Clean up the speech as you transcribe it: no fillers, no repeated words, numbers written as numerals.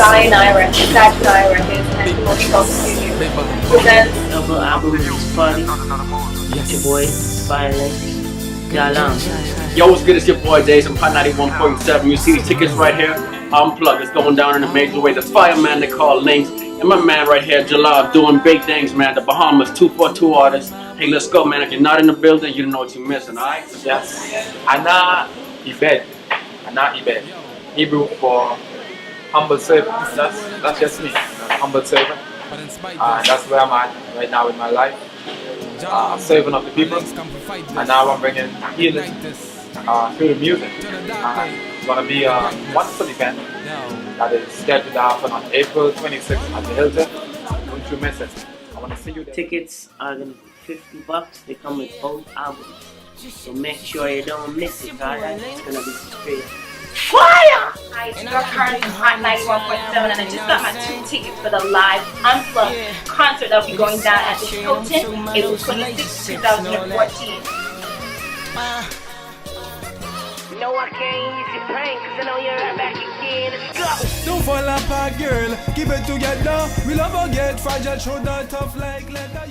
Sayonara, Sagini Inc. and Hilton Hotel April presents Double album release party. It's your boy, lynx, Jalam. Yo, what's good? It's your boy Days. I'm Hot 91.7. You see these tickets right here? Unplug. It's going down in a major way. The fireman they call Lynx. And my man right here, Jalam, doing big things, man. The Bahamas, 242 artists. Hey, let's go, man. If you're not in the building, you don't know what you're missing, alright? Yes. Ana Ibed. Hebrew for humble servant. That's just me. Humble servant. That's where I'm at right now in my life. Serving of the people. And now I'm bringing healing through the music. It's going to be a wonderful event that is scheduled to happen on April 26th at the Hilton. Don't you miss it. I want to see you there. Tickets are gonna be $50. They come with both albums. So make sure you don't miss it, alright? It's gonna be straight fire! Hi, it's your current Hot 91.7 and I just got my 2 tickets for the live Unplugged concert that will be going down at the Hilton April 26, 2014. No, I can't use your pain, cause I know you're right back again. Let's go! Don't fall apart, girl. Keep it together. We love our get fragile, shoulder tough like leather.